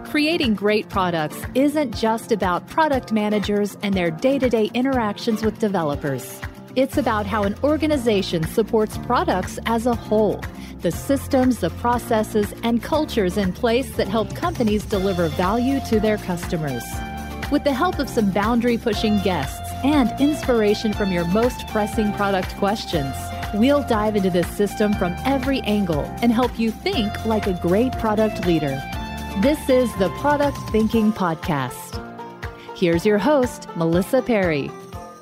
Creating great products isn't just about product managers and their day-to-day interactions with developers. It's about how an organization supports products as a whole, the systems, the processes, and cultures in place that help companies deliver value to their customers. With the help of some boundary-pushing guests and inspiration from your most pressing product questions, we'll dive into this system from every angle and help you think like a great product leader. This is the Product Thinking Podcast. Here's your host, Melissa Perri.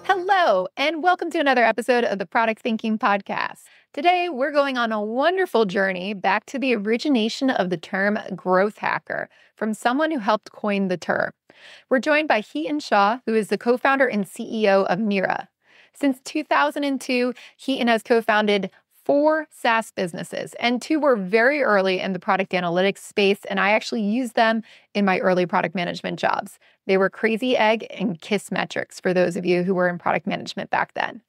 Hello, and welcome to another episode of the Product Thinking Podcast. Today, we're going on a wonderful journey back to the origination of the term growth hacker from someone who helped coin the term. We're joined by Hiten Shah, who is the co-founder and CEO of Nira. Since 2002, Hiten has co-founded 4 SaaS businesses, and 2 were very early in the product analytics space, and I actually used them in my early product management jobs. They were Crazy Egg and Kiss Metrics, for those of you who were in product management back then.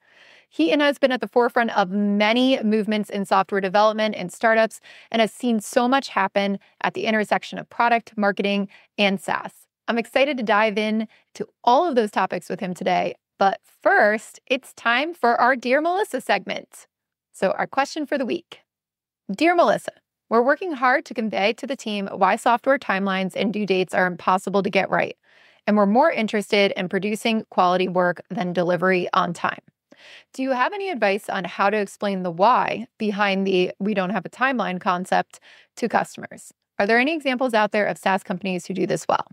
Hiten has been at the forefront of many movements in software development and startups, and has seen so much happen at the intersection of product, marketing, and SaaS. I'm excited to dive in to all of those topics with him today, but first, it's time for our Dear Melissa segment. So our question for the week. Dear Melissa, we're working hard to convey to the team why software timelines and due dates are impossible to get right, and we're more interested in producing quality work than delivery on time. Do you have any advice on how to explain the why behind the we don't have a timeline concept to customers? Are there any examples out there of SaaS companies who do this well?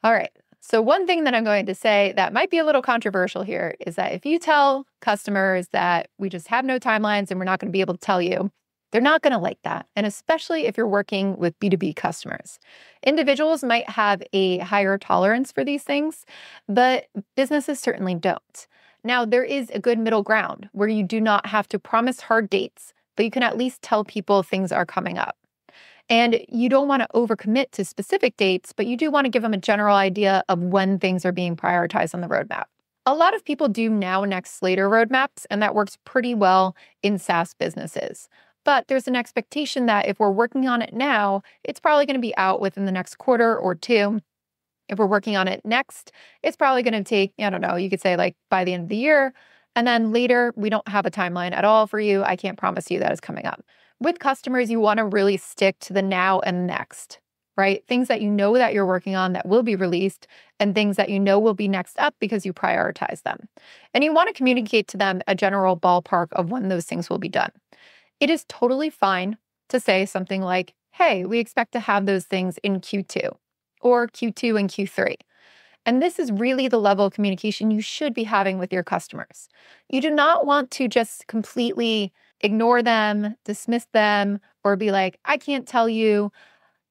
All right. So one thing that I'm going to say that might be a little controversial here is that if you tell customers that we just have no timelines and we're not going to be able to tell you, they're not going to like that. And especially if you're working with B2B customers. Individuals might have a higher tolerance for these things, but businesses certainly don't. Now, there is a good middle ground where you do not have to promise hard dates, but you can at least tell people things are coming up. And you don't want to overcommit to specific dates, but you do want to give them a general idea of when things are being prioritized on the roadmap. A lot of people do now, next, later roadmaps, and that works pretty well in SaaS businesses. But there's an expectation that if we're working on it now, it's probably going to be out within the next quarter or 2. If we're working on it next, it's probably going to take, you could say like by the end of the year. And then later, we don't have a timeline at all for you. I can't promise you that is coming up. With customers, you want to really stick to the now and next, right? Things that you know that you're working on that will be released and things that you know will be next up because you prioritize them. And you want to communicate to them a general ballpark of when those things will be done. It is totally fine to say something like, hey, we expect to have those things in Q2 or Q2 and Q3. And this is really the level of communication you should be having with your customers. You do not want to just completely ignore them, dismiss them, or be like, I can't tell you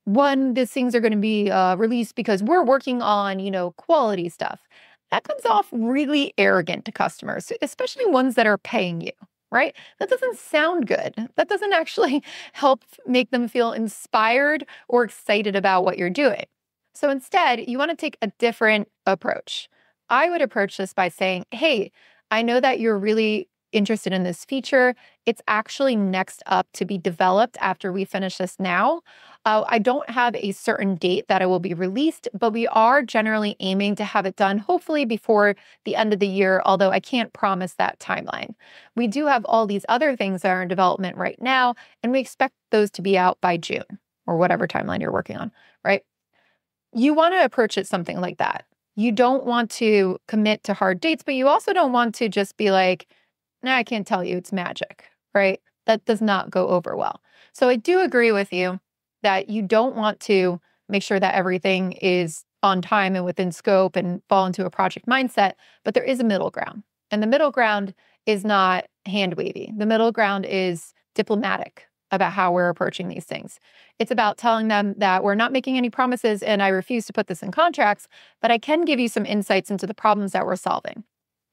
when these things are going to be released because we're working on, quality stuff. That comes off really arrogant to customers, especially ones that are paying you, right? That doesn't sound good. That doesn't actually help make them feel inspired or excited about what you're doing. So instead, you want to take a different approach. I would approach this by saying, hey, I know that you're really interested in this feature. It's actually next up to be developed after we finish this now. I don't have a certain date that it will be released, but we are generally aiming to have it done hopefully before the end of the year, although I can't promise that timeline. We do have all these other things that are in development right now, and we expect those to be out by June or whatever timeline you're working on, right? You want to approach it something like that. You don't want to commit to hard dates, but you also don't want to just be like, I can't tell you, it's magic, right? That does not go over well. So I do agree with you that you don't want to make sure that everything is on time and within scope and fall into a project mindset, but there is a middle ground. And the middle ground is not hand-wavy. The middle ground is diplomatic about how we're approaching these things. It's about telling them that we're not making any promises and I refuse to put this in contracts, but I can give you some insights into the problems that we're solving.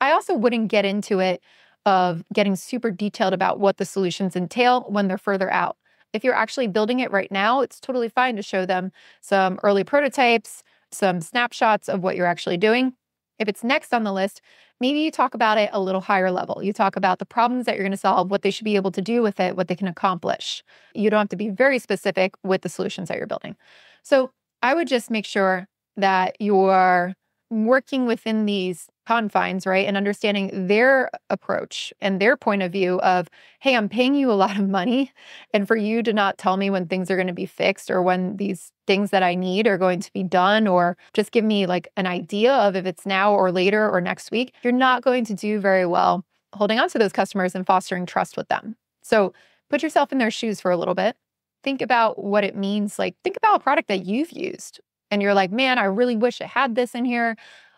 I also wouldn't get into it of getting super detailed about what the solutions entail when they're further out. If you're actually building it right now, it's totally fine to show them some early prototypes, some snapshots of what you're actually doing. If it's next on the list, maybe you talk about it a little higher level. You talk about the problems that you're going to solve, what they should be able to do with it, what they can accomplish. You don't have to be very specific with the solutions that you're building. So I would just make sure that you are working within these confines, right? And understanding their approach and their point of view of, hey, I'm paying you a lot of money. And for you to not tell me when things are going to be fixed or when these things that I need are going to be done, or just give me like an idea of if it's now or later or next week, you're not going to do very well holding on to those customers and fostering trust with them. So put yourself in their shoes for a little bit. Think about what it means. Like, think about a product that you've used and you're like, man, I really wish it had this in here.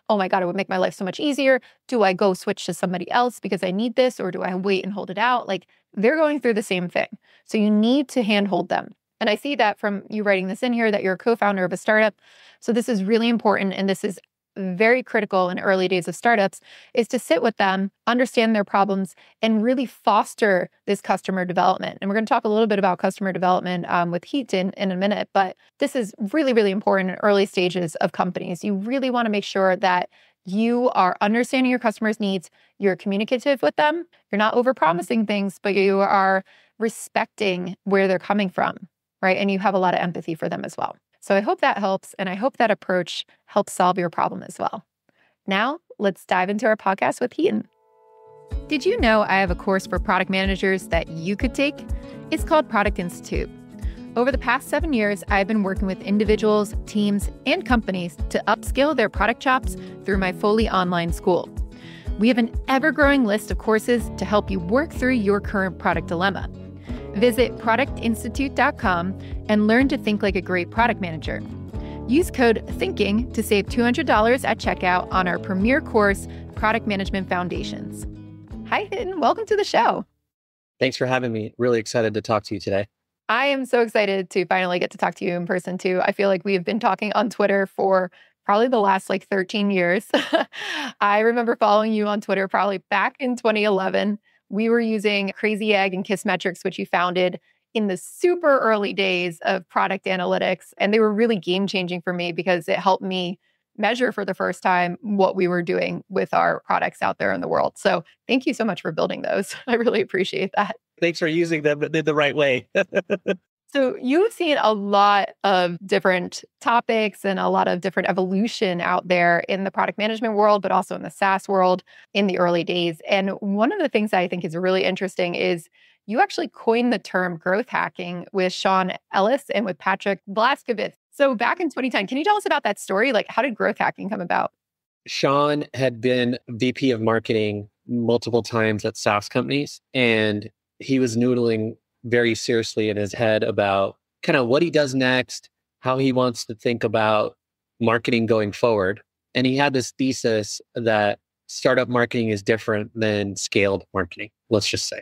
Oh my God, it would make my life so much easier. Do I go switch to somebody else because I need this, or do I wait and hold it out? Like, they're going through the same thing. So you need to handhold them. And I see that from you writing this in here that you're a co-founder of a startup. So this is really important. And this is very critical in early days of startups, is to sit with them, understand their problems, and really foster this customer development. And we're going to talk a little bit about customer development with Hiten in a minute, but this is really, really important in early stages of companies. You really want to make sure that you are understanding your customers' needs, you're communicative with them, you're not overpromising things, but you are respecting where they're coming from, right? And you have a lot of empathy for them as well. So I hope that helps, and I hope that approach helps solve your problem as well. Now, let's dive into our podcast with Hiten. Did you know I have a course for product managers that you could take? It's called Product Institute. Over the past 7 years, I've been working with individuals, teams, and companies to upskill their product chops through my fully online school. We have an ever-growing list of courses to help you work through your current product dilemma. Visit productinstitute.com and learn to think like a great product manager. Use code THINKING to save $200 at checkout on our premier course, Product Management Foundations. Hi, Hiten. Welcome to the show. Thanks for having me. Really excited to talk to you today. I am so excited to finally get to talk to you in person too. I feel like we have been talking on Twitter for probably the last 13 years. I remember following you on Twitter probably back in 2011. We were using Crazy Egg and Kissmetrics, which you founded in the super early days of product analytics. And they were really game-changing for me because it helped me measure for the first time what we were doing with our products out there in the world. So thank you so much for building those. I really appreciate that. Thanks for using them in the right way. So you've seen a lot of different topics and a lot of different evolution out there in the product management world, but also in the SaaS world in the early days. And one of the things that I think is really interesting is you actually coined the term growth hacking with Sean Ellis and with Patrick Blaskowitz. So back in 2010, can you tell us about that story? Like, how did growth hacking come about? Sean had been VP of marketing multiple times at SaaS companies, and he was noodling very seriously in his head about kind of what he does next, how he wants to think about marketing going forward. And he had this thesis that startup marketing is different than scaled marketing, let's just say.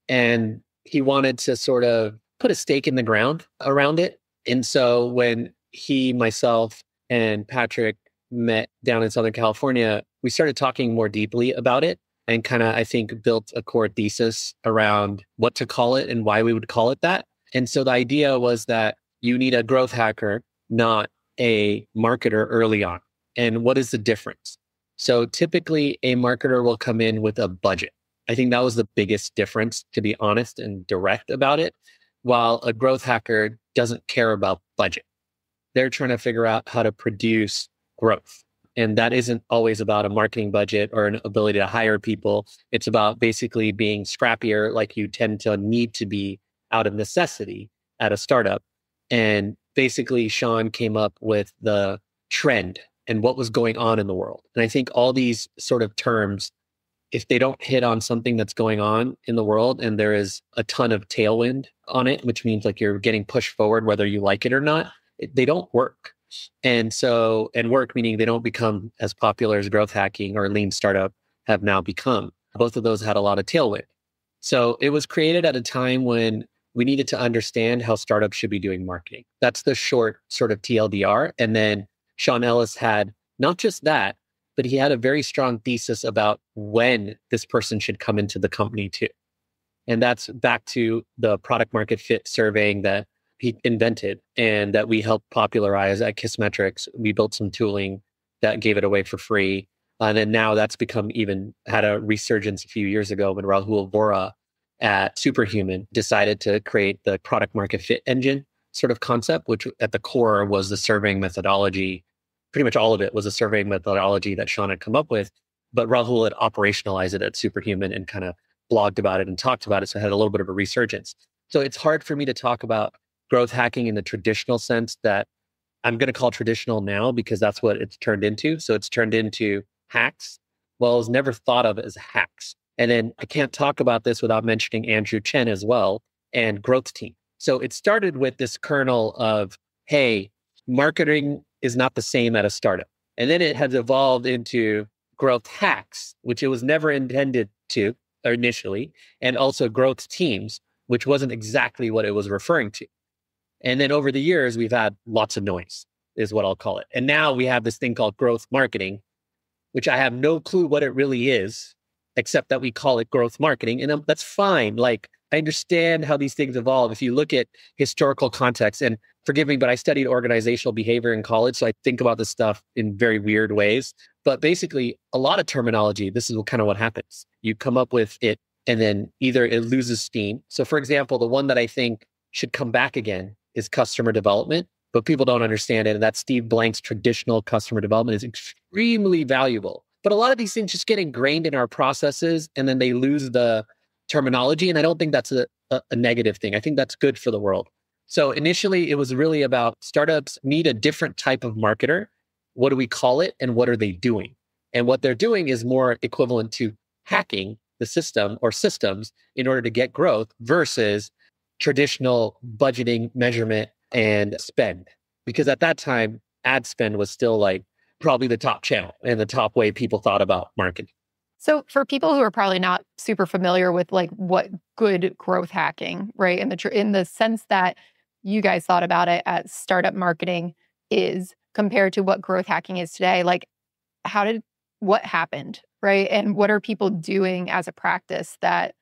And he wanted to sort of put a stake in the ground around it. And so when he, myself, and Patrick met down in Southern California, we started talking more deeply about it and kind of, I think, built a core thesis around what to call it and why we would call it that. And so the idea was that you need a growth hacker, not a marketer early on. And what is the difference? So typically a marketer will come in with a budget. I think that was the biggest difference, to be honest and direct about it, while a growth hacker doesn't care about budget. They're trying to figure out how to produce growth. And that isn't always about a marketing budget or an ability to hire people. It's about basically being scrappier, like you tend to need to be out of necessity at a startup. And basically, Sean came up with the trend and what was going on in the world. And I think all these sort of terms, if they don't hit on something that's going on in the world and there is a ton of tailwind on it, which means like you're getting pushed forward, whether you like it or not, they don't work. And work meaning they don't become as popular as growth hacking or lean startup have now become. Both of those had a lot of tailwind. So it was created at a time when we needed to understand how startups should be doing marketing. That's the short sort of TLDR. And then Sean Ellis had not just that, but he had a very strong thesis about when this person should come into the company too. And that's back to the product market fit surveying that he invented and that we helped popularize at Kissmetrics. We built some tooling that gave it away for free. And then now that's become had a resurgence a few years ago when Rahul Vora at Superhuman decided to create the product market fit engine. sort of concept, which at the core was the surveying methodology. Pretty much all of it was a surveying methodology that Sean had come up with, but Rahul had operationalized it at Superhuman and kind of blogged about it and talked about it. So it had a little bit of a resurgence. So it's hard for me to talk about growth hacking in the traditional sense that I'm going to call traditional now because that's what it's turned into. So it's turned into hacks. Well, it was never thought of as hacks. And then I can't talk about this without mentioning Andrew Chen as well and growth team. So it started with this kernel of, hey, marketing is not the same at a startup. And then it has evolved into growth hacks, which it was never intended to initially, and also growth teams, which wasn't exactly what it was referring to. And then over the years, we've had lots of noise, is what I'll call it. And now we have this thing called growth marketing, which I have no clue what it really is, except that we call it growth marketing. And that's fine. Like, I understand how these things evolve. If you look at historical context, and forgive me, but I studied organizational behavior in college, so I think about this stuff in very weird ways. But basically, a lot of terminology, this is kind of what happens. You come up with it, and then either it loses steam. So for example, the one that I think should come back again is customer development, but people don't understand it. And that Steve Blank's traditional customer development is extremely valuable. But a lot of these things just get ingrained in our processes, and then they lose the terminology. And I don't think that's a negative thing. I think that's good for the world. So initially, it was really about startups need a different type of marketer. What do we call it? And what are they doing? And what they're doing is more equivalent to hacking the system or systems in order to get growth versus traditional budgeting, measurement, and spend. Because at that time, ad spend was still like probably the top channel and the top way people thought about marketing. So for people who are probably not super familiar with like what good growth hacking, right? In the sense that you guys thought about it as startup marketing is compared to what growth hacking is today, like what happened, right? And what are people doing as a practice that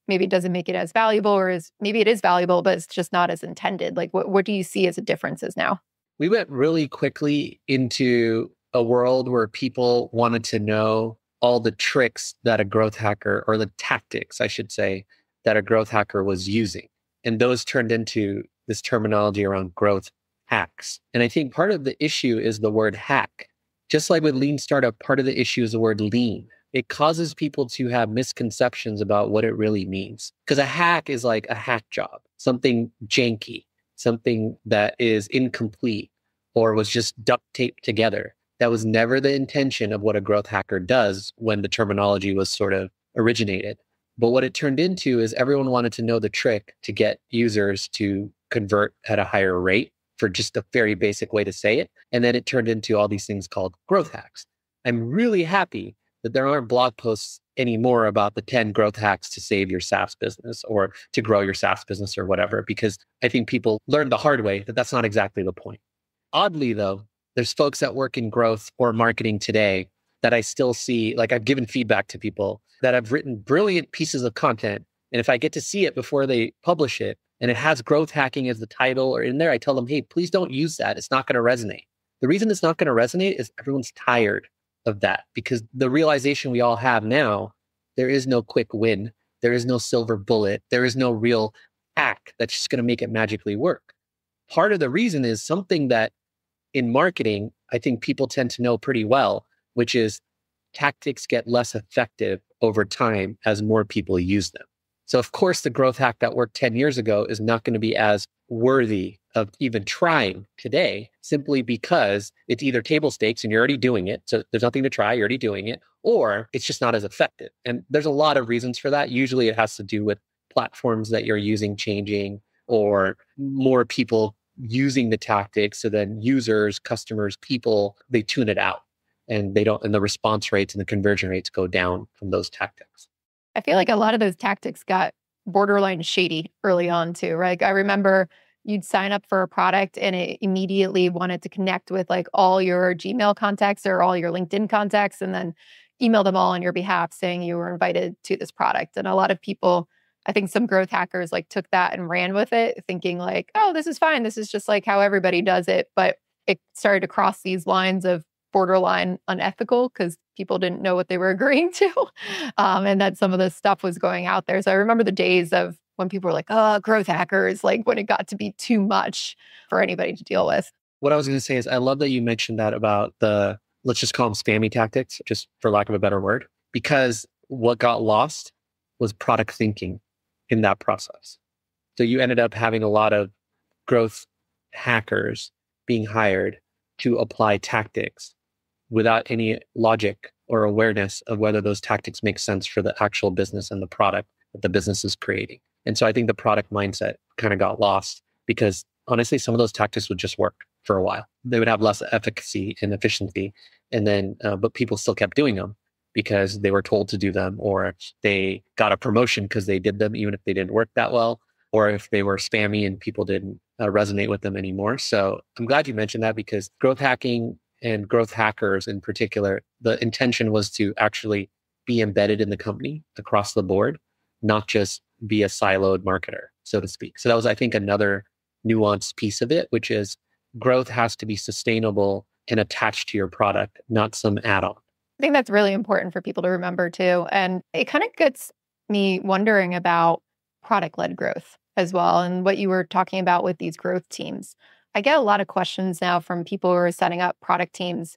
maybe doesn't make it as valuable, or maybe it is valuable, but it's just not as intended? Like what do you see as the differences now? We went really quickly into a world where people wanted to know all the tricks that a growth hacker, or the tactics, I should say, that a growth hacker was using. And those turned into this terminology around growth hacks. And I think part of the issue is the word hack. Just like with lean startup, part of the issue is the word lean. It causes people to have misconceptions about what it really means. Because a hack is like a hack job, something janky, something that is incomplete or was just duct taped together. That was never the intention of what a growth hacker does when the terminology was sort of originated. But what it turned into is everyone wanted to know the trick to get users to convert at a higher rate, for just a very basic way to say it. And then it turned into all these things called growth hacks. I'm really happy that there aren't blog posts anymore about the 10 growth hacks to save your SaaS business or to grow your SaaS business or whatever, because I think people learned the hard way that that's not exactly the point. Oddly, though, there's folks that work in growth or marketing today that I still see, like I've given feedback to people that have written brilliant pieces of content. And if I get to see it before they publish it and it has growth hacking as the title or in there, I tell them, hey, please don't use that. It's not going to resonate. The reason it's not going to resonate is everyone's tired of that, because the realization we all have now, there is no quick win. There is no silver bullet. There is no real hack that's just going to make it magically work. Part of the reason is something that in marketing, I think people tend to know pretty well, which is tactics get less effective over time as more people use them. So of course, the growth hack that worked 10 years ago is not going to be as worthy of even trying today, simply because it's either table stakes and you're already doing it. So there's nothing to try, you're already doing it, or it's just not as effective. And there's a lot of reasons for that. Usually it has to do with platforms that you're using changing, or more people using the tactics. So then users, customers, people, they tune it out and and the response rates and the conversion rates go down from those tactics. I feel like a lot of those tactics got borderline shady early on too, right? I remember you'd sign up for a product and it immediately wanted to connect with like all your Gmail contacts or all your LinkedIn contacts, and then email them all on your behalf saying you were invited to this product. And a lot of people, I think some growth hackers like took that and ran with it, thinking like, oh, this is fine. This is just like how everybody does it. But it started to cross these lines of borderline unethical because people didn't know what they were agreeing to, and that some of this stuff was going out there. So I remember the days of when people were like, oh, growth hackers, like when it got to be too much for anybody to deal with. What I was going to say is I love that you mentioned that about the, let's just call them spammy tactics, just for lack of a better word, because what got lost was product thinking in that process. So you ended up having a lot of growth hackers being hired to apply tactics without any logic or awareness of whether those tactics make sense for the actual business and the product that the business is creating. And so I think the product mindset kind of got lost because honestly, some of those tactics would just work for a while. They would have less efficacy and efficiency. And then, but people still kept doing them because they were told to do them, or they got a promotion because they did them, even if they didn't work that well, or if they were spammy and people didn't resonate with them anymore. So I'm glad you mentioned that because growth hacking and growth hackers in particular, the intention was to actually be embedded in the company across the board, not just be a siloed marketer, so to speak. So that was, I think, another nuanced piece of it, which is growth has to be sustainable and attached to your product, not some add-on. I think that's really important for people to remember too. And it kind of gets me wondering about product-led growth as well, and what you were talking about with these growth teams. I get a lot of questions now from people who are setting up product teams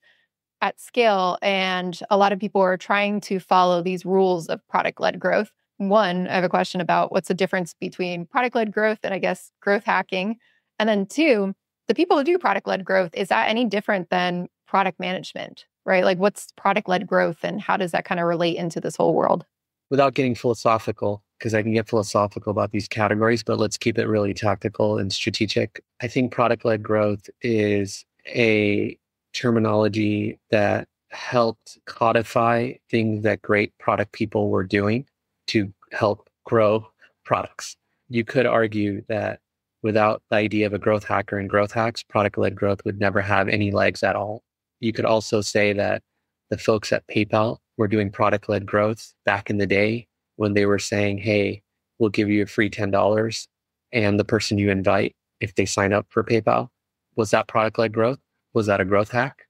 at scale, and a lot of people are trying to follow these rules of product-led growth. One, I have a question about what's the difference between product-led growth and I guess growth hacking. And then two, the people who do product-led growth, is that any different than product management, right? Like what's product-led growth and how does that kind of relate into this whole world? Without getting philosophical, because I can get philosophical about these categories, but let's keep it really tactical and strategic. I think product-led growth is a terminology that helped codify things that great product people were doing to help grow products. You could argue that without the idea of a growth hacker and growth hacks, product-led growth would never have any legs at all. You could also say that the folks at PayPal were doing product-led growth back in the day when they were saying, hey, we'll give you a free $10 and the person you invite, if they sign up for PayPal. Was that product-led growth? Was that a growth hack?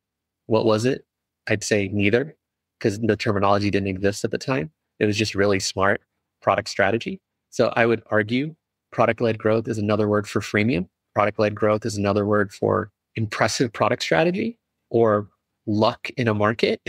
What was it? I'd say neither, because the terminology didn't exist at the time. It was just really smart product strategy. So I would argue product-led growth is another word for freemium. Product-led growth is another word for impressive product strategy or luck in a market,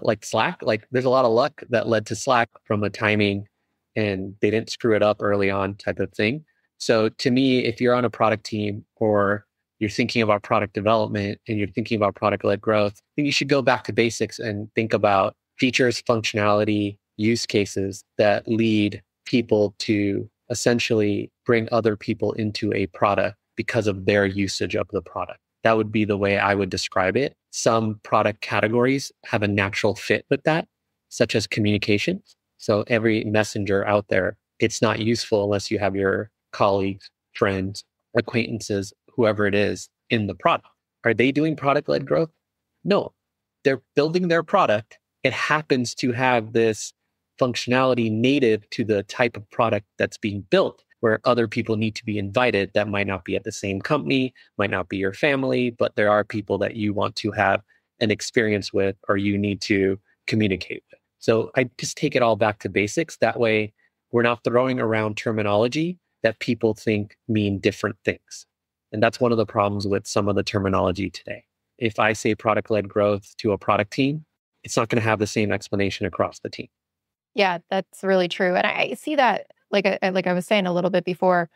like Slack. Like there's a lot of luck that led to Slack from a timing and they didn't screw it up early on type of thing. So to me, if you're on a product team or you're thinking about product development and you're thinking about product-led growth, then you should go back to basics and think about features, functionality, use cases that lead people to essentially bring other people into a product because of their usage of the product. That would be the way I would describe it. Some product categories have a natural fit with that, such as communications. So every messenger out there, it's not useful unless you have your colleagues, friends, acquaintances, whoever it is in the product. Are they doing product-led growth? No, they're building their product. It happens to have this functionality native to the type of product that's being built, where other people need to be invited that might not be at the same company, might not be your family, but there are people that you want to have an experience with or you need to communicate with. So I just take it all back to basics. That way, we're not throwing around terminology that people think mean different things. And that's one of the problems with some of the terminology today. If I say product-led growth to a product team, it's not going to have the same explanation across the team. Yeah, that's really true. And I see that, like I was saying a little bit before,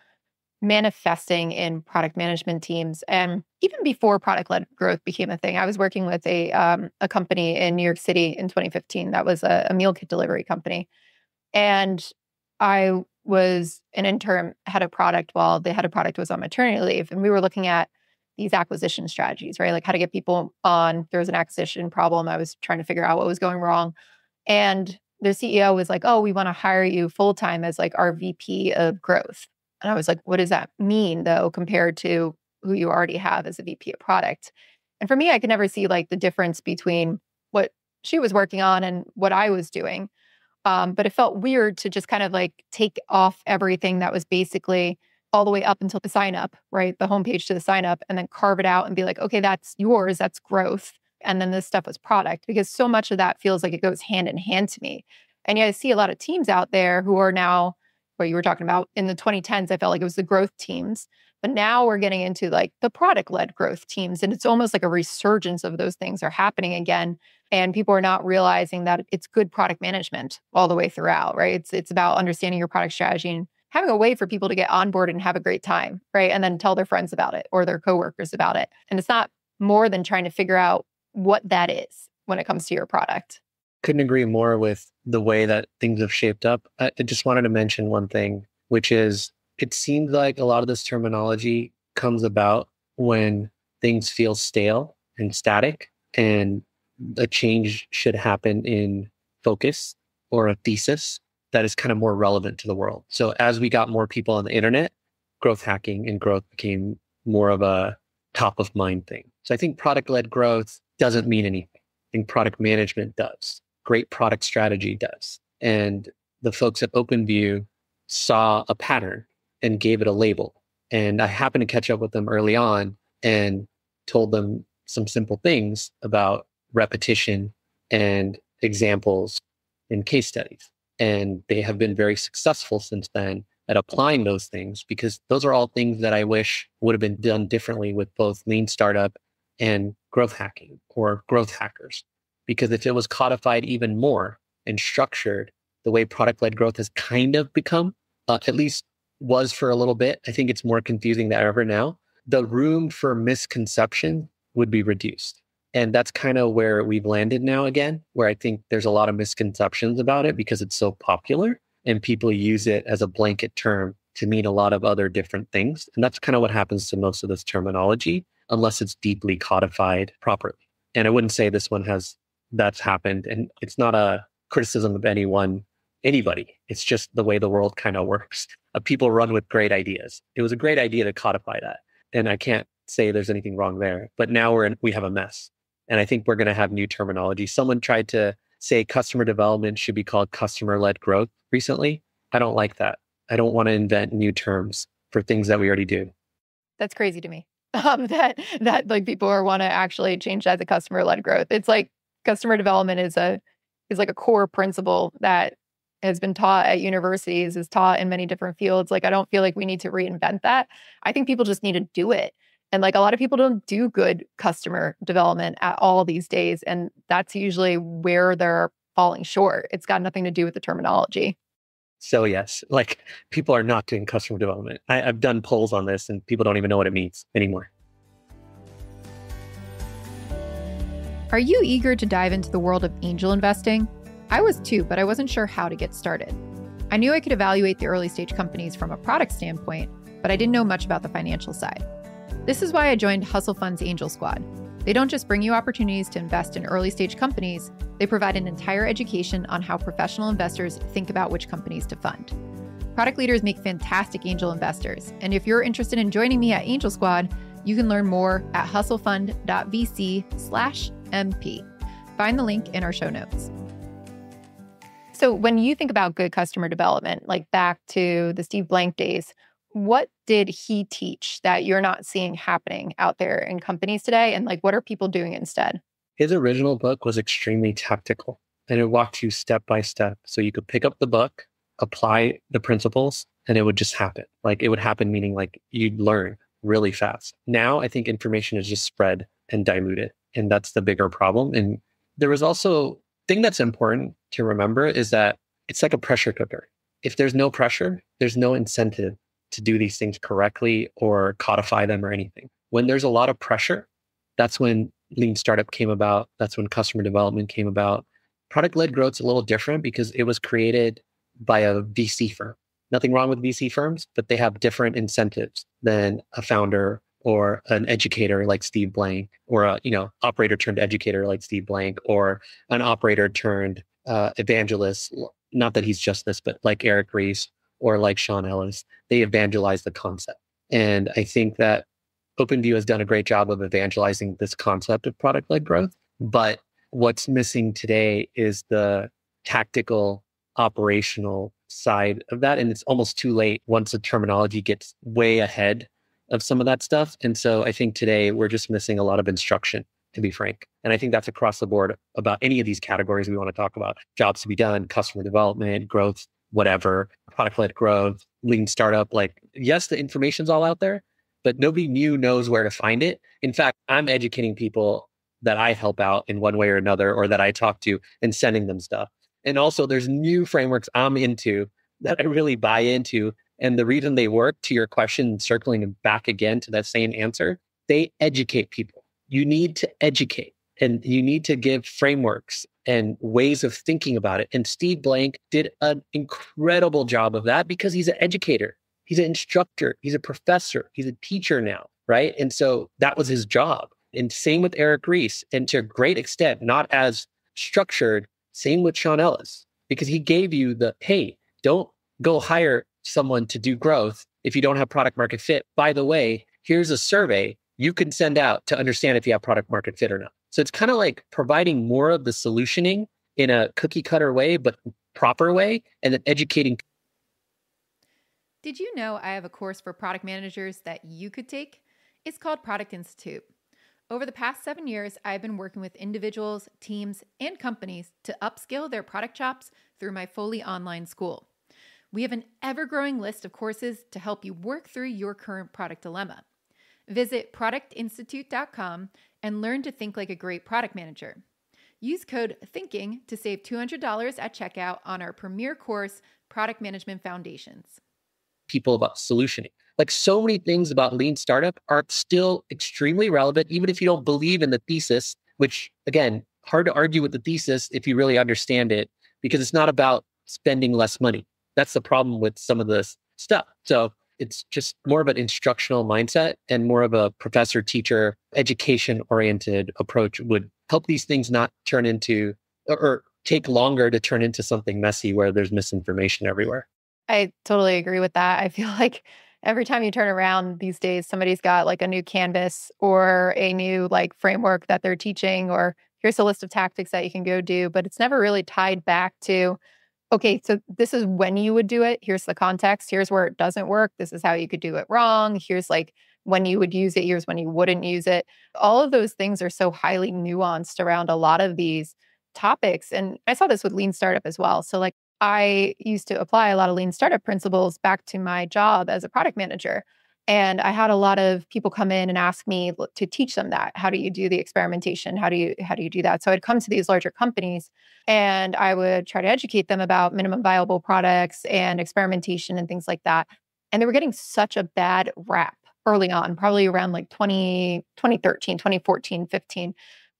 manifesting in product management teams. And even before product-led growth became a thing, I was working with a company in New York City in 2015. That was a meal kit delivery company. And I was an interim head of product while the head of product was on maternity leave. And we were looking at these acquisition strategies, right? Like how to get people on. There was an acquisition problem. I was trying to figure out what was going wrong. And the CEO was like, oh, we want to hire you full-time as like our VP of growth. And I was like, what does that mean though, compared to who you already have as a VP of product? And for me, I could never see like the difference between what she was working on and what I was doing. But it felt weird to just kind of like take off everything that was basically all the way up until the sign up, right? The homepage to the sign up, and then carve it out and be like, okay, that's yours, that's growth. And then this stuff was product, because so much of that feels like it goes hand in hand to me. And yeah, I see a lot of teams out there who are now what you were talking about in the 2010s, I felt like it was the growth teams. But now we're getting into like the product-led growth teams. And it's almost like a resurgence of those things are happening again. And people are not realizing that it's good product management all the way throughout, right? It's about understanding your product strategy and having a way for people to get on board and have a great time, right? And then tell their friends about it or their coworkers about it. And it's not more than trying to figure out what that is when it comes to your product. Couldn't agree more with the way that things have shaped up. I just wanted to mention one thing, which is it seems like a lot of this terminology comes about when things feel stale and static, and a change should happen in focus or a thesis that is kind of more relevant to the world. So as we got more people on the internet, growth hacking and growth became more of a top of mind thing. So I think product-led growth doesn't mean anything. I think product management does. Great product strategy does. And the folks at OpenView saw a pattern and gave it a label. And I happened to catch up with them early on and told them some simple things about repetition and examples and case studies. And they have been very successful since then at applying those things, because those are all things that I wish would have been done differently with both lean startup and growth hacking or growth hackers. Because if it was codified even more and structured the way product-led growth has kind of become, at least was for a little bit, I think it's more confusing than ever now, the room for misconception would be reduced. And that's kind of where we've landed now again, where I think there's a lot of misconceptions about it because it's so popular and people use it as a blanket term to mean a lot of other different things. And that's kind of what happens to most of this terminology, unless it's deeply codified properly. And I wouldn't say this one that's happened. And it's not a criticism of anybody. It's just the way the world kind of works. People run with great ideas. It was a great idea to codify that. And I can't say there's anything wrong there. But now we have a mess. And I think we're going to have new terminology. Someone tried to say customer development should be called customer-led growth recently. I don't like that. I don't want to invent new terms for things that we already do. That's crazy to me. That like people want to actually change that to customer-led growth. It's like customer development is like a core principle that has been taught at universities, is taught in many different fields. Like, I don't feel like we need to reinvent that. I think people just need to do it. And like a lot of people don't do good customer development at all these days. And that's usually where they're falling short. It's got nothing to do with the terminology. So yes, like people are not doing customer development. I've done polls on this and people don't even know what it means anymore. Are you eager to dive into the world of angel investing? I was too, but I wasn't sure how to get started. I knew I could evaluate the early stage companies from a product standpoint, but I didn't know much about the financial side. This is why I joined Hustle Fund's Angel Squad. They don't just bring you opportunities to invest in early stage companies, they provide an entire education on how professional investors think about which companies to fund. Product leaders make fantastic angel investors, and if you're interested in joining me at Angel Squad, you can learn more at hustlefund.vc/MP. Find the link in our show notes. So when you think about good customer development, like back to the Steve Blank days, what did he teach that you're not seeing happening out there in companies today? And like, what are people doing instead? His original book was extremely tactical and it walked you step by step. So you could pick up the book, apply the principles, and it would just happen. Like it would happen, meaning like you'd learn really fast. Now I think information is just spread and diluted. And that's the bigger problem. And there was also thing that's important to remember is that it's like a pressure cooker. If there's no pressure, there's no incentive to do these things correctly or codify them or anything. When there's a lot of pressure, that's when lean startup came about. That's when customer development came about. Product-led growth's a little different because it was created by a VC firm. Nothing wrong with VC firms, but they have different incentives than a founder or an educator like Steve Blank, or a operator turned educator like Steve Blank, or an operator turned evangelist. Not that he's just this, but like Eric Ries or like Sean Ellis, they evangelize the concept. And I think that OpenView has done a great job of evangelizing this concept of product-led growth. But what's missing today is the tactical, operational side of that. And it's almost too late once the terminology gets way ahead of some of that stuff. And so I think today we're just missing a lot of instruction, to be frank. And I think that's across the board about any of these categories we want to talk about. Jobs to be done, customer development, growth, whatever, product-led growth, lean startup. Like, yes, the information's all out there, but nobody knows where to find it. In fact, I'm educating people that I help out in one way or another, or that I talk to and sending them stuff. And also there's new frameworks I'm into that I really buy into. And the reason they work, to your question, circling back again to that same answer, they educate people. You need to educate, and you need to give frameworks and ways of thinking about it. And Steve Blank did an incredible job of that because he's an educator. He's an instructor. He's a professor. He's a teacher now, right? And so that was his job. And same with Eric Ries, and to a great extent, not as structured, same with Sean Ellis, because he gave you the, hey, don't go hire someone to do growth if you don't have product market fit. By the way, here's a survey you can send out to understand if you have product market fit or not. So it's kind of like providing more of the solutioning in a cookie cutter way, but proper way, and then educating. Did you know I have a course for product managers that you could take? It's called Product Institute. Over the past 7 years, I've been working with individuals, teams, and companies to upskill their product chops through my fully online school. We have an ever-growing list of courses to help you work through your current product dilemma. Visit productinstitute.com and learn to think like a great product manager. Use code THINKING to save $200 at checkout on our premier course, Product Management Foundations. People about solutioning. Like, so many things about lean startup are still extremely relevant, even if you don't believe in the thesis, which, again, hard to argue with the thesis if you really understand it, because it's not about spending less money. That's the problem with some of this stuff. So it's just more of an instructional mindset, and more of a professor, teacher, education-oriented approach would help these things not turn into, or take longer to turn into something messy where there's misinformation everywhere. I totally agree with that. I feel like every time you turn around these days, somebody's got like a new canvas or a new like framework that they're teaching, or here's a list of tactics that you can go do, but it's never really tied back to, okay, so this is when you would do it. Here's the context. Here's where it doesn't work. This is how you could do it wrong. Here's like when you would use it. Here's when you wouldn't use it. All of those things are so highly nuanced around a lot of these topics. And I saw this with Lean Startup as well. So like, I used to apply a lot of lean startup principles back to my job as a product manager. And I had a lot of people come in and ask me to teach them that. How do you do the experimentation? How do you do that? So I'd come to these larger companies and I would try to educate them about minimum viable products and experimentation and things like that. And they were getting such a bad rap early on, probably around like 2013, 2014, 15.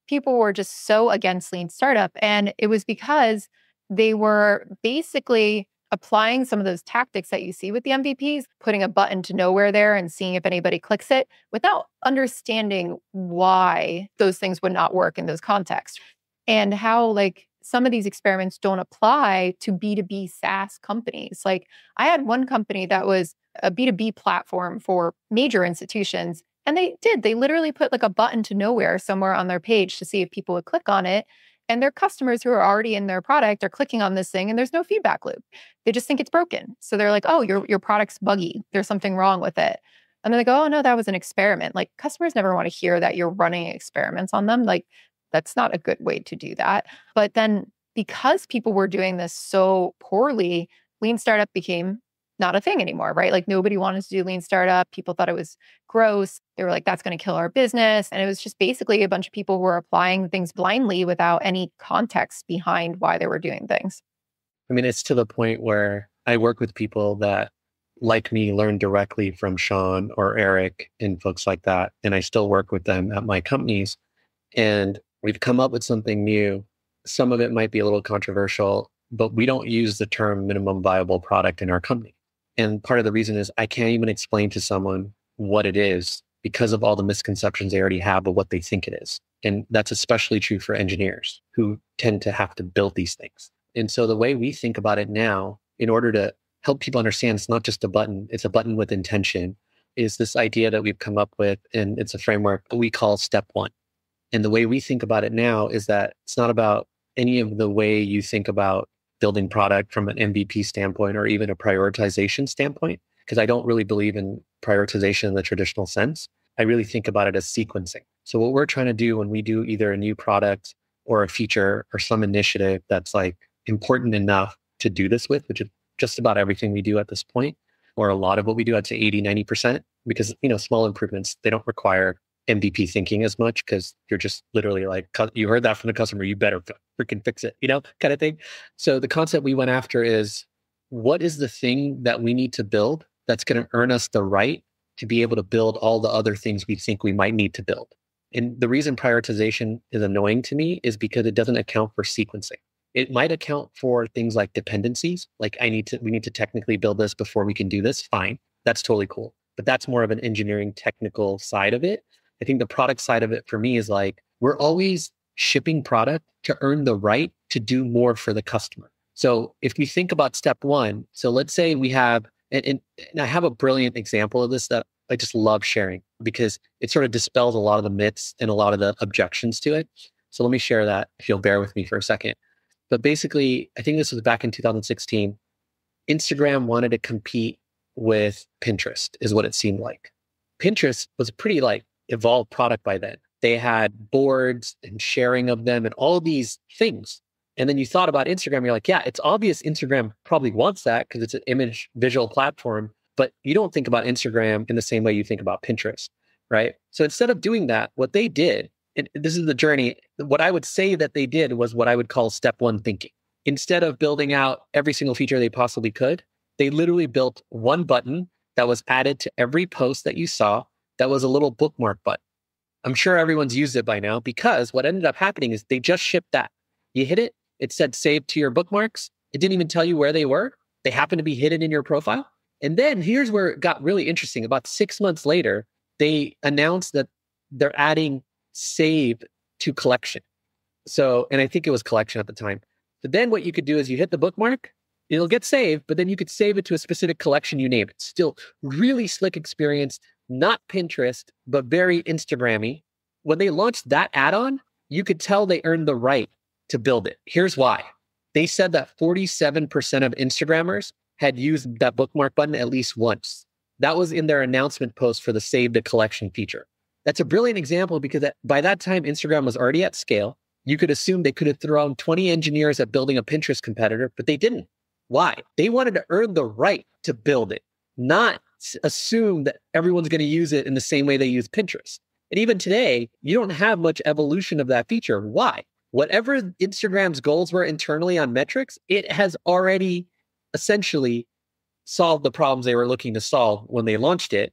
People were just so against lean startup. And it was because they were basically applying some of those tactics that you see with the MVPs, putting a button to nowhere there and seeing if anybody clicks it without understanding why those things would not work in those contexts, and how like some of these experiments don't apply to B2B SaaS companies. Like, I had one company that was a B2B platform for major institutions, and they literally put like a button to nowhere somewhere on their page to see if people would click on it. And their customers who are already in their product are clicking on this thing and there's no feedback loop. They just think it's broken. So they're like, oh, your product's buggy. There's something wrong with it. And then they go, oh no, that was an experiment. Like, customers never want to hear that you're running experiments on them. Like, that's not a good way to do that. But then because people were doing this so poorly, lean startup became not a thing anymore, right? Like, nobody wanted to do lean startup. People thought it was gross. They were like, that's going to kill our business. And it was just basically a bunch of people who were applying things blindly without any context behind why they were doing things. I mean, it's to the point where I work with people that, like me, learn directly from Sean or Eric and folks like that. And I still work with them at my companies. And we've come up with something new. Some of it might be a little controversial, but we don't use the term minimum viable product in our company. And part of the reason is I can't even explain to someone what it is because of all the misconceptions they already have of what they think it is. And that's especially true for engineers who tend to have to build these things. And so the way we think about it now, in order to help people understand it's not just a button, it's a button with intention, is this idea that we've come up with, and it's a framework we call step one. And the way we think about it now is that it's not about any of the way you think about building product from an MVP standpoint or even a prioritization standpoint, because I don't really believe in prioritization in the traditional sense. I really think about it as sequencing. So what we're trying to do when we do either a new product or a feature or some initiative that's like important enough to do this with, which is just about everything we do at this point, or a lot of what we do, I'd say 80, 90%, because, small improvements, they don't require MVP thinking as much because you're just literally like, you heard that from the customer, you better freaking fix it, kind of thing. So the concept we went after is, what is the thing that we need to build that's going to earn us the right to be able to build all the other things we think we might need to build? And the reason prioritization is annoying to me is because it doesn't account for sequencing. It might account for things like dependencies, like we need to technically build this before we can do this. Fine. That's totally cool. But that's more of an engineering technical side of it. I think the product side of it for me is like, we're always shipping product to earn the right to do more for the customer. So if we think about step one, so let's say we have, and I have a brilliant example of this that I just love sharing because it sort of dispels a lot of the myths and a lot of the objections to it. So let me share that if you'll bear with me for a second. But basically, I think this was back in 2016. Instagram wanted to compete with Pinterest, is what it seemed like. Pinterest was a pretty evolved product by then. They had boards and sharing of them and all these things. And then you thought about Instagram, you're like, yeah, it's obvious Instagram probably wants that because it's an image visual platform, but you don't think about Instagram in the same way you think about Pinterest, right? So instead of doing that, what they did, and this is the journey, what I would say that they did was what I would call step one thinking. Instead of building out every single feature they possibly could, they literally built one button that was added to every post that you saw that was a little bookmark button. I'm sure everyone's used it by now because what ended up happening is they just shipped that. You hit it, it said save to your bookmarks. It didn't even tell you where they were. They happened to be hidden in your profile. And then here's where it got really interesting. About 6 months later, they announced that they're adding save to collection. So, and I think it was collection at the time. But then what you could do is you hit the bookmark, it'll get saved, but then you could save it to a specific collection you name it. Still really slick experience, not Pinterest, but very Instagram-y. When they launched that add-on, you could tell they earned the right to build it. Here's why. They said that 47% of Instagrammers had used that bookmark button at least once. That was in their announcement post for the save to collection feature. That's a brilliant example because by that time, Instagram was already at scale. You could assume they could have thrown 20 engineers at building a Pinterest competitor, but they didn't. Why? They wanted to earn the right to build it, not assume that everyone's going to use it in the same way they use Pinterest. And even today, you don't have much evolution of that feature. Why? Whatever Instagram's goals were internally on metrics, it has already essentially solved the problems they were looking to solve when they launched it.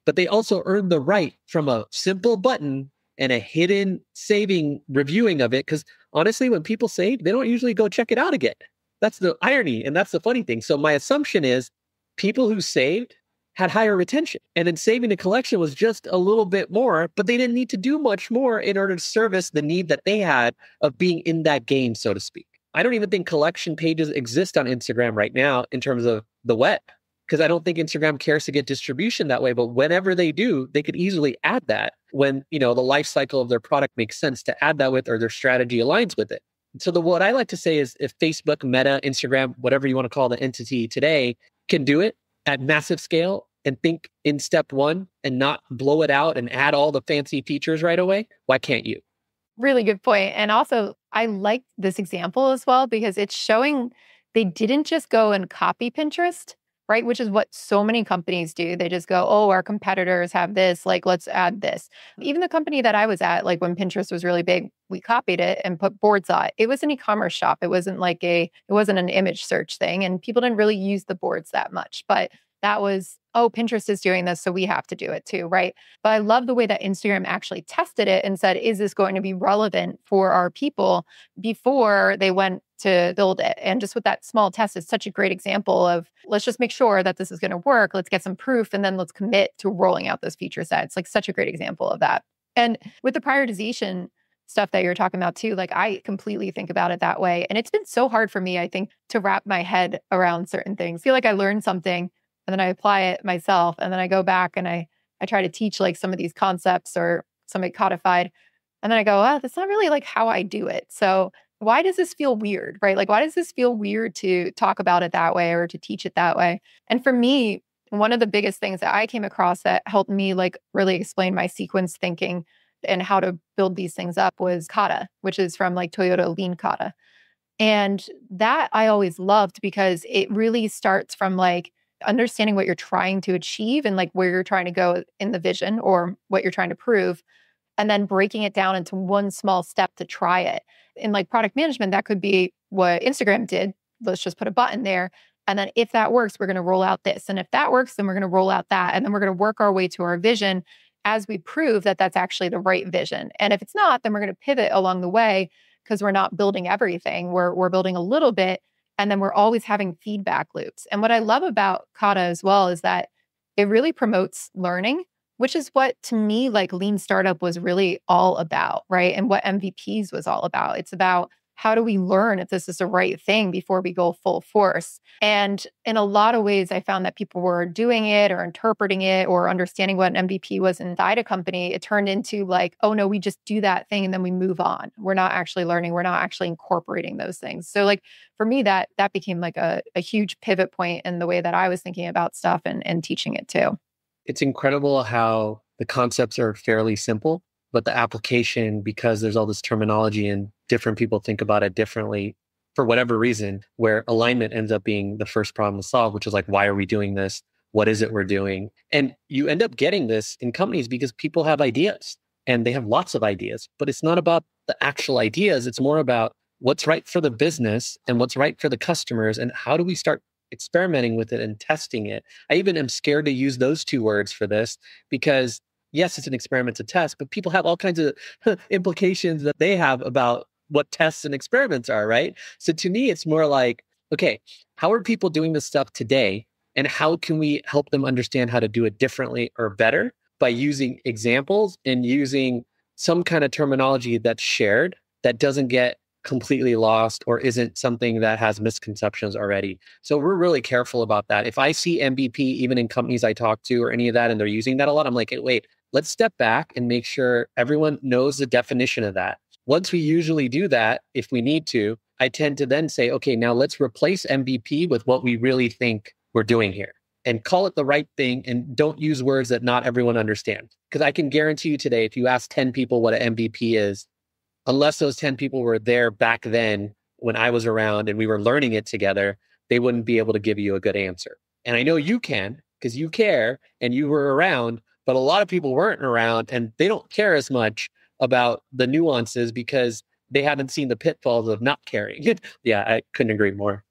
But they also earned the right from a simple button and a hidden saving reviewing of it. Because honestly, when people save, they don't usually go check it out again. That's the irony. And that's the funny thing. So my assumption is people who saved had higher retention. And then saving the collection was just a little bit more, but they didn't need to do much more in order to service the need that they had of being in that game, so to speak. I don't even think collection pages exist on Instagram right now in terms of the web, because I don't think Instagram cares to get distribution that way. But whenever they do, they could easily add that when, the life cycle of their product makes sense to add that with, or their strategy aligns with it. So what I like to say is if Facebook, Meta, Instagram, whatever you want to call the entity today, can do it at massive scale and think in step one and not blow it out and add all the fancy features right away, why can't you? Really good point. And also, I like this example as well because it's showing they didn't just go and copy Pinterest, right? Which is what so many companies do. They just go, oh, our competitors have this, let's add this. Even the company that I was at, when Pinterest was really big, we copied it and put boards on it. It was an e-commerce shop. It wasn't it wasn't an image search thing. And people didn't really use the boards that much. But that was, oh, Pinterest is doing this, so we have to do it too, right? But I love the way that Instagram actually tested it and said, is this going to be relevant for our people before they went to build it? And just with that small test is such a great example of, let's just make sure that this is going to work. Let's get some proof and then let's commit to rolling out those feature sets. Such a great example of that. And with the prioritization stuff that you're talking about too, I completely think about it that way. And it's been so hard for me, I think, to wrap my head around certain things. I feel like I learned something and then I apply it myself. And then I go back and I try to teach some of these concepts or something codified. And then I go, oh, that's not really how I do it. So why does this feel weird, right? Why does this feel weird to talk about it that way or to teach it that way? And for me, one of the biggest things that I came across that helped me really explain my sequence thinking and how to build these things up was kata, which is from Toyota Lean Kata. And that I always loved because it really starts from like understanding what you're trying to achieve and like where you're trying to go in the vision or what you're trying to prove, and then breaking it down into one small step to try it. In like product management, that could be what Instagram did. Let's just put a button there. And then if that works, we're going to roll out this. And if that works, then we're going to roll out that. And then we're going to work our way to our vision as we prove that that's actually the right vision. And if it's not, then we're going to pivot along the way because we're not building everything. We're building a little bit. And then we're always having feedback loops. And what I love about Kata as well is that it really promotes learning, which is what to me, like lean startup was really all about, right? And what MVPs was all about. It's about how do we learn if this is the right thing before we go full force? And in a lot of ways, I found that people were doing it or interpreting it or understanding what an MVP was inside a company. It turned into like, oh no, we just do that thing and then we move on. We're not actually learning. We're not actually incorporating those things. So like for me, that became like a huge pivot point in the way that I was thinking about stuff and teaching it too. It's incredible how the concepts are fairly simple, but the application, because there's all this terminology and different people think about it differently for whatever reason, where alignment ends up being the first problem to solve, which is like, why are we doing this? What is it we're doing? And you end up getting this in companies because people have ideas and they have lots of ideas, but it's not about the actual ideas. It's more about what's right for the business and what's right for the customers. And how do we start experimenting with it and testing it? I even am scared to use those two words for this because yes, it's an experiment to test, but people have all kinds of implications that they have about what tests and experiments are, right? So to me, it's more like, okay, how are people doing this stuff today? And how can we help them understand how to do it differently or better by using examples and using some kind of terminology that's shared that doesn't get completely lost or isn't something that has misconceptions already. So we're really careful about that. If I see MVP, even in companies I talk to or any of that, and they're using that a lot, I'm like, hey, wait, let's step back and make sure everyone knows the definition of that. Once we usually do that, if we need to, I tend to then say, okay, now let's replace MVP with what we really think we're doing here and call it the right thing and don't use words that not everyone understands. Because I can guarantee you today, if you ask 10 people what an MVP is, unless those 10 people were there back then when I was around and we were learning it together, they wouldn't be able to give you a good answer. And I know you can because you care and you were around, but a lot of people weren't around and they don't care as much about the nuances because they haven't seen the pitfalls of not caring. Yeah, I couldn't agree more.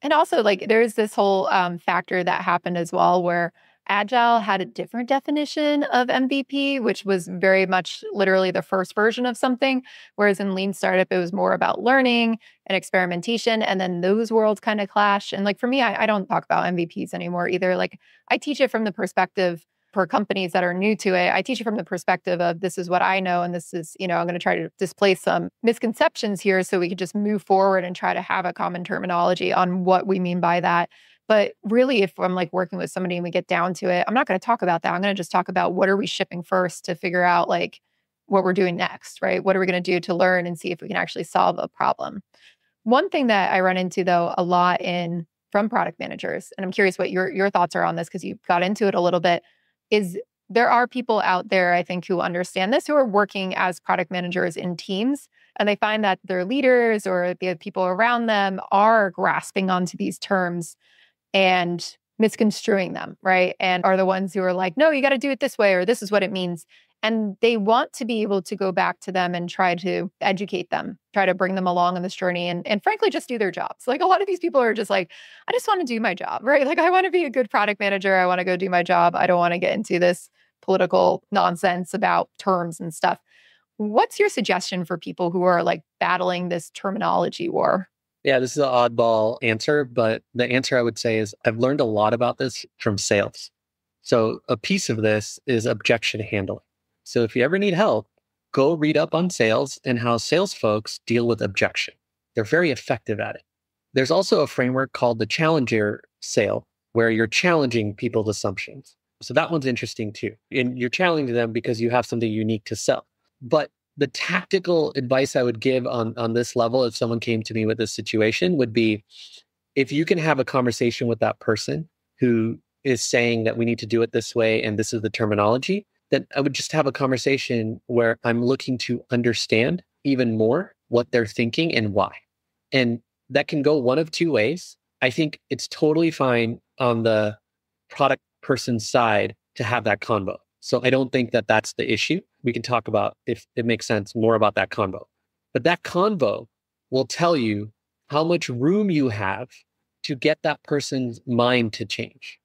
And also, like, there's this whole factor that happened as well where Agile had a different definition of MVP, which was very much literally the first version of something. Whereas in Lean Startup, it was more about learning and experimentation. And then those worlds kind of clash. And like for me, I don't talk about MVPs anymore either. Like I teach it from the perspective for companies that are new to it. I teach it from the perspective of this is what I know. And this is, I'm going to try to displace some misconceptions here so we could just move forward and try to have a common terminology on what we mean by that. But really, if I'm like working with somebody and we get down to it, I'm not going to talk about that. I'm going to just talk about what are we shipping first to figure out like what we're doing next, right? What are we going to do to learn and see if we can actually solve a problem? One thing that I run into though a lot from product managers, and I'm curious what your thoughts are on this because you got into it a little bit, is there are people out there, I think, who understand this, who are working as product managers in teams, and they find that their leaders or the people around them are grasping onto these terms and misconstruing them, right? And are the ones who are like, no, you got to do it this way, or this is what it means. And they want to be able to go back to them and try to educate them, try to bring them along on this journey and frankly, just do their jobs. Like a lot of these people are just like, I just want to do my job, right? Like I want to be a good product manager. I want to go do my job. I don't want to get into this political nonsense about terms and stuff. What's your suggestion for people who are like battling this terminology war? Yeah, this is an oddball answer, but the answer I would say is I've learned a lot about this from sales. So a piece of this is objection handling. So if you ever need help, go read up on sales and how sales folks deal with objection. They're very effective at it. There's also a framework called the challenger sale, where you're challenging people's assumptions. So that one's interesting too. And you're challenging them because you have something unique to sell. But the tactical advice I would give on this level, if someone came to me with this situation, would be if you can have a conversation with that person who is saying that we need to do it this way and this is the terminology, then I would just have a conversation where I'm looking to understand even more what they're thinking and why. And that can go one of two ways. I think it's totally fine on the product person's side to have that convo. So I don't think that that's the issue. We can talk about, if it makes sense, more about that convo. But that convo will tell you how much room you have to get that person's mind to change.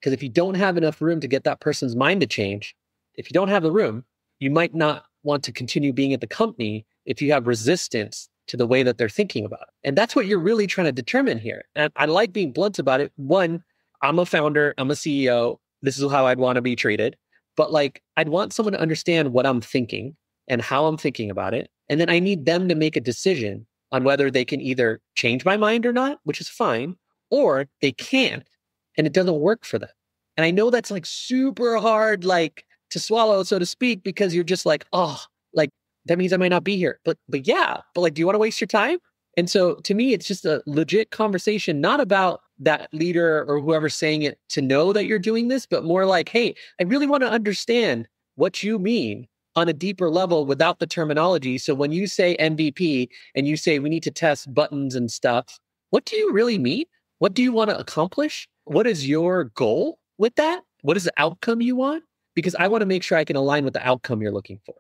Because if you don't have enough room to get that person's mind to change, if you don't have the room, you might not want to continue being at the company if you have resistance to the way that they're thinking about it. And that's what you're really trying to determine here. And I like being blunt about it. One, I'm a founder, I'm a CEO. This is how I'd want to be treated. But like, I'd want someone to understand what I'm thinking and how I'm thinking about it. And then I need them to make a decision on whether they can either change my mind or not, which is fine, or they can't, and it doesn't work for them. And I know that's like super hard, like to swallow, so to speak, because you're just like, oh, like that means I might not be here. But yeah, but like, do you want to waste your time? And so to me, it's just a legit conversation, not about that leader or whoever's saying it to know that you're doing this, but more like, hey, I really want to understand what you mean on a deeper level without the terminology. So when you say MVP and you say we need to test buttons and stuff, what do you really mean? What do you want to accomplish? What is your goal with that? What is the outcome you want? Because I want to make sure I can align with the outcome you're looking for.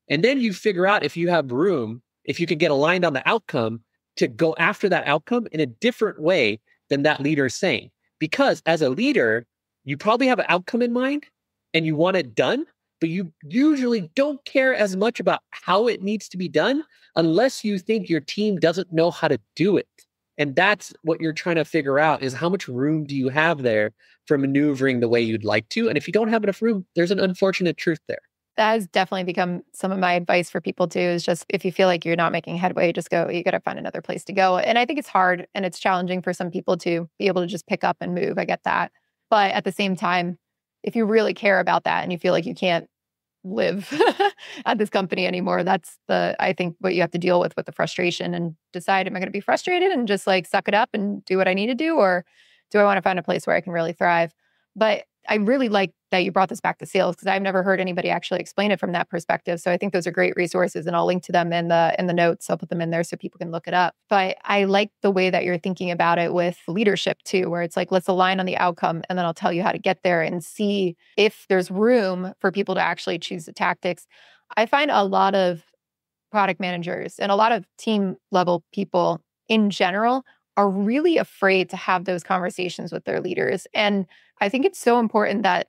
And then you figure out if you have room, if you can get aligned on the outcome to go after that outcome in a different way than that leader is saying. Because as a leader, you probably have an outcome in mind and you want it done, but you usually don't care as much about how it needs to be done unless you think your team doesn't know how to do it. And that's what you're trying to figure out, is how much room do you have there for maneuvering the way you'd like to? And if you don't have enough room, there's an unfortunate truth there. That has definitely become some of my advice for people too, is just if you feel like you're not making headway, just go, you got to find another place to go. And I think it's hard and it's challenging for some people to be able to just pick up and move. I get that. But at the same time, if you really care about that and you feel like you can't live at this company anymore, that's I think what you have to deal with the frustration and decide, am I going to be frustrated and just like suck it up and do what I need to do? Or do I want to find a place where I can really thrive? But I really like that you brought this back to sales, because I've never heard anybody actually explain it from that perspective. So I think those are great resources, and I'll link to them in the notes. I'll put them in there so people can look it up. But I like the way that you're thinking about it with leadership too, where it's like, let's align on the outcome and then I'll tell you how to get there and see if there's room for people to actually choose the tactics. I find a lot of product managers and a lot of team level people in general are really afraid to have those conversations with their leaders. And I think it's so important that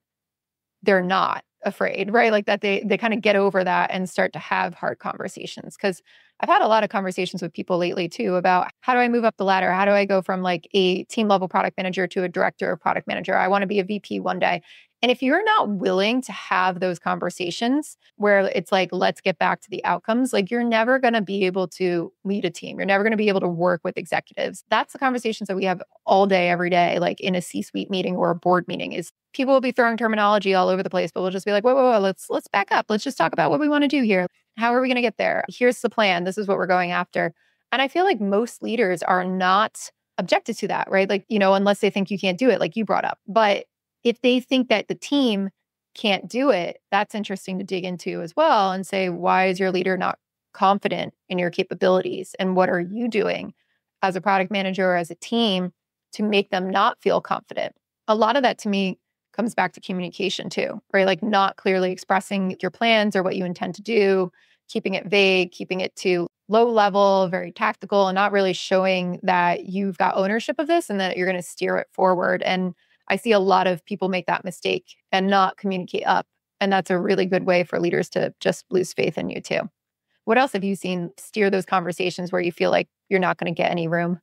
they're not afraid, right? Like that they kind of get over that and start to have hard conversations. Because I've had a lot of conversations with people lately too about, how do I move up the ladder? How do I go from like a team level product manager to a director or product manager? I want to be a VP one day. And if you're not willing to have those conversations where it's like, let's get back to the outcomes, like you're never going to be able to lead a team. You're never going to be able to work with executives. That's the conversations that we have all day, every day, like in a C-suite meeting or a board meeting. Is people will be throwing terminology all over the place, but we'll just be like, whoa, let's back up. Let's just talk about what we want to do here. How are we going to get there? Here's the plan. This is what we're going after. And I feel like most leaders are not objected to that, right? Like, unless they think you can't do it, like you brought up. But if they think that the team can't do it, that's interesting to dig into as well and say, why is your leader not confident in your capabilities? And what are you doing as a product manager or as a team to make them not feel confident? A lot of that to me comes back to communication too, right? Like not clearly expressing your plans or what you intend to do, keeping it vague, keeping it to low level, very tactical, and not really showing that you've got ownership of this and that you're going to steer it forward. And I see a lot of people make that mistake and not communicate up. And that's a really good way for leaders to just lose faith in you too. What else have you seen steer those conversations where you feel like you're not going to get any room?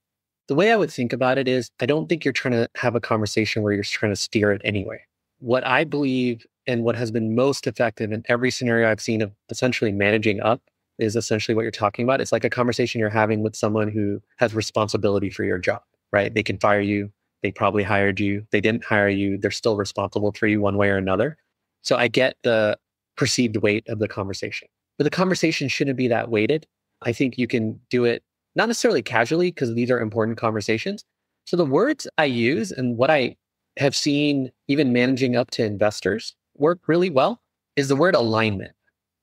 The way I would think about it is, I don't think you're trying to have a conversation where you're trying to steer it anyway. What I believe and what has been most effective in every scenario I've seen of essentially managing up is essentially what you're talking about. It's like a conversation you're having with someone who has responsibility for your job, right? They can fire you. They probably hired you. They didn't hire you. They're still responsible for you one way or another. So I get the perceived weight of the conversation, but the conversation shouldn't be that weighted. I think you can do it not necessarily casually, because these are important conversations. So the words I use and what I have seen even managing up to investors work really well is the word alignment.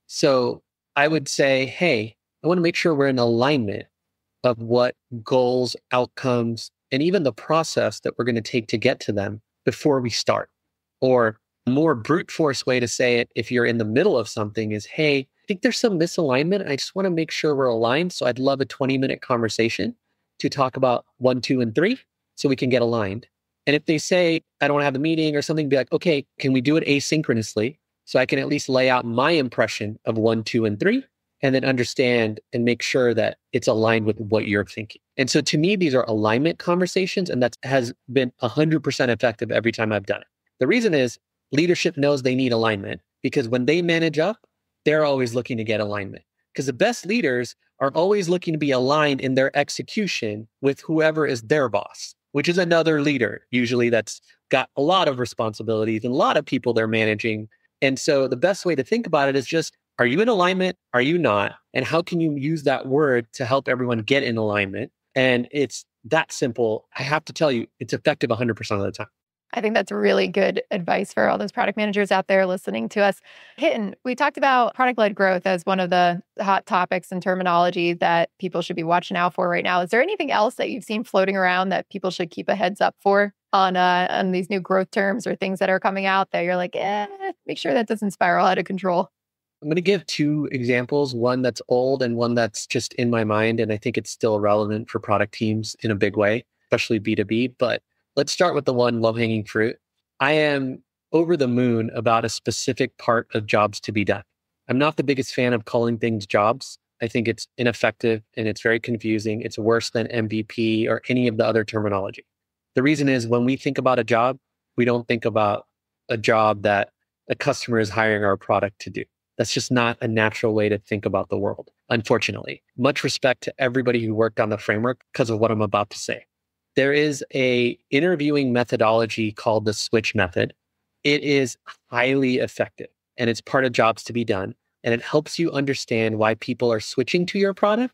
So I would say, hey, I want to make sure we're in alignment of what goals, outcomes, and even the process that we're going to take to get to them before we start. Or a more brute force way to say it, if you're in the middle of something, is, hey, I think there's some misalignment. I just want to make sure we're aligned. So I'd love a 20-minute conversation to talk about 1, 2, and 3 so we can get aligned. And if they say, I don't want to have the meeting or something, be like, okay, can we do it asynchronously so I can at least lay out my impression of 1, 2, and 3, and then understand and make sure that it's aligned with what you're thinking. And so to me, these are alignment conversations, and that has been 100% effective every time I've done it. The reason is leadership knows they need alignment, because when they manage up, they're always looking to get alignment. Because the best leaders are always looking to be aligned in their execution with whoever is their boss, which is another leader, usually that's got a lot of responsibilities and a lot of people they're managing. And so the best way to think about it is just, are you in alignment? Are you not? And how can you use that word to help everyone get in alignment? And it's that simple. I have to tell you, it's effective 100% of the time. I think that's really good advice for all those product managers out there listening to us. Hiten, we talked about product-led growth as one of the hot topics and terminology that people should be watching out for right now. Is there anything else that you've seen floating around that people should keep a heads up for on these new growth terms or things that are coming out that you're like, make sure that doesn't spiral out of control? I'm going to give 2 examples, one that's old and one that's just in my mind. And I think it's still relevant for product teams in a big way, especially B2B. But let's start with the one low-hanging fruit. I am over the moon about a specific part of jobs to be done. I'm not the biggest fan of calling things jobs. I think it's ineffective and it's very confusing. It's worse than MVP or any of the other terminology. The reason is when we think about a job, we don't think about a job that a customer is hiring our product to do. That's just not a natural way to think about the world, unfortunately. Much respect to everybody who worked on the framework because of what I'm about to say. There is a interviewing methodology called the switch method. It is highly effective and it's part of jobs to be done. And it helps you understand why people are switching to your product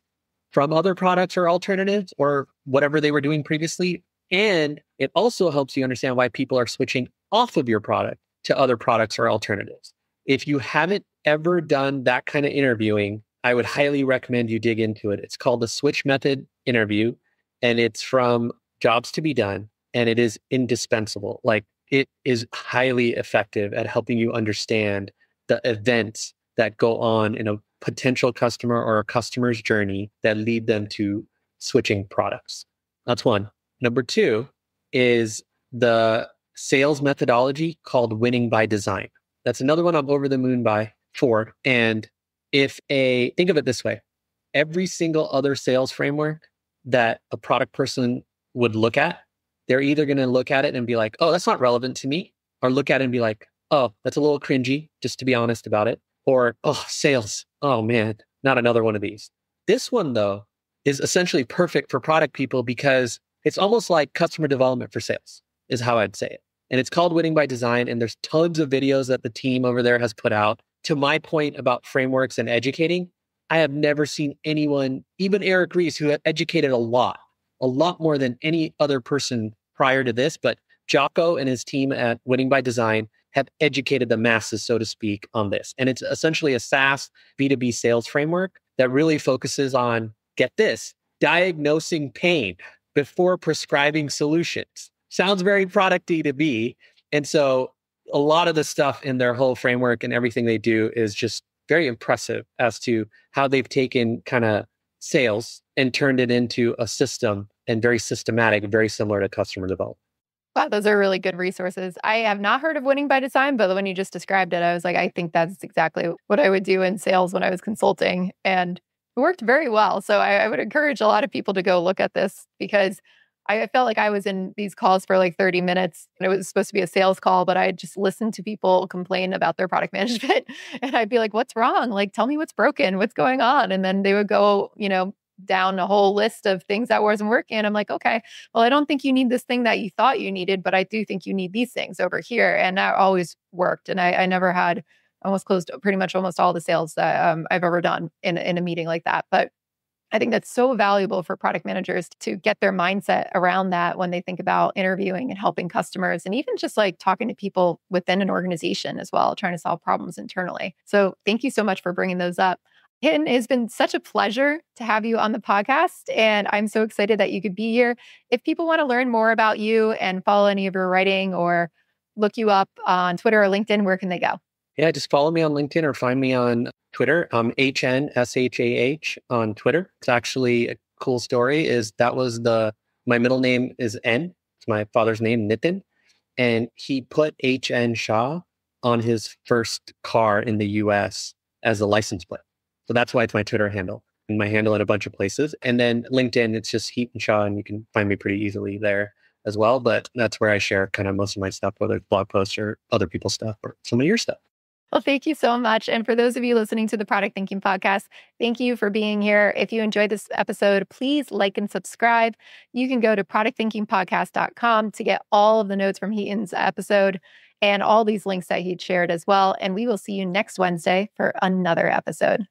from other products or alternatives or whatever they were doing previously. And it also helps you understand why people are switching off of your product to other products or alternatives. If you haven't ever done that kind of interviewing, I would highly recommend you dig into it. It's called the switch method interview, and it's from Jobs to Be Done, and it is indispensable. Like, it is highly effective at helping you understand the events that go on in a potential customer or a customer's journey that lead them to switching products. That's one. Number 2 is the sales methodology called winning by design. That's another one I'm over the moon for. And think of it this way, every single other sales framework that a product person would look at, they're either going to look at it and be like, oh, that's not relevant to me, or look at it and be like, oh, that's a little cringy, just to be honest about it. Or, oh, sales. Oh man, not another one of these. This one though is essentially perfect for product people because it's almost like customer development for sales is how I'd say it. And it's called Winning by Design. And there's tons of videos that the team over there has put out. To my point about frameworks and educating, I have never seen anyone, even Eric Ries, who had educated a lot more than any other person prior to this. But Jocko and his team at Winning by Design have educated the masses, so to speak, on this. And it's essentially a SaaS B2B sales framework that really focuses on, get this, diagnosing pain before prescribing solutions. Sounds very product-y to me. And so a lot of the stuff in their whole framework and everything they do is just very impressive as to how they've taken kind of sales and turned it into a system and very systematic, very similar to customer development. Wow, those are really good resources. I have not heard of Winning by Design, but when you just described it, I was like, I think that's exactly what I would do in sales when I was consulting. And it worked very well. So I would encourage a lot of people to go look at this because I felt like I was in these calls for like 30 minutes and it was supposed to be a sales call, but I just listened to people complain about their product management. And I'd be like, what's wrong? Like, tell me what's broken, what's going on? And then they would go, down a whole list of things that wasn't working. And I'm like, okay, well, I don't think you need this thing that you thought you needed, but I do think you need these things over here. And that always worked. And I never had almost closed pretty much almost all the sales that I've ever done in a meeting like that. But I think that's so valuable for product managers to get their mindset around that when they think about interviewing and helping customers and even just like talking to people within an organization as well, trying to solve problems internally. So thank you so much for bringing those up. Hiten, it's been such a pleasure to have you on the podcast, and I'm so excited that you could be here. If people want to learn more about you and follow any of your writing or look you up on Twitter or LinkedIn, where can they go? Yeah, just follow me on LinkedIn or find me on Twitter. HNSHAH on Twitter. It's actually a cool story my middle name is N. It's my father's name, Nitin. And he put Hiten Shah on his first car in the US as a license plate. So that's why it's my Twitter handle and my handle in a bunch of places. And then LinkedIn, it's just Hiten Shah, and you can find me pretty easily there as well. But that's where I share kind of most of my stuff, whether it's blog posts or other people's stuff or some of your stuff. Well, thank you so much. And for those of you listening to the Product Thinking Podcast, thank you for being here. If you enjoyed this episode, please like and subscribe. You can go to productthinkingpodcast.com to get all of the notes from Hiten's episode and all these links that he'd shared as well. And we will see you next Wednesday for another episode.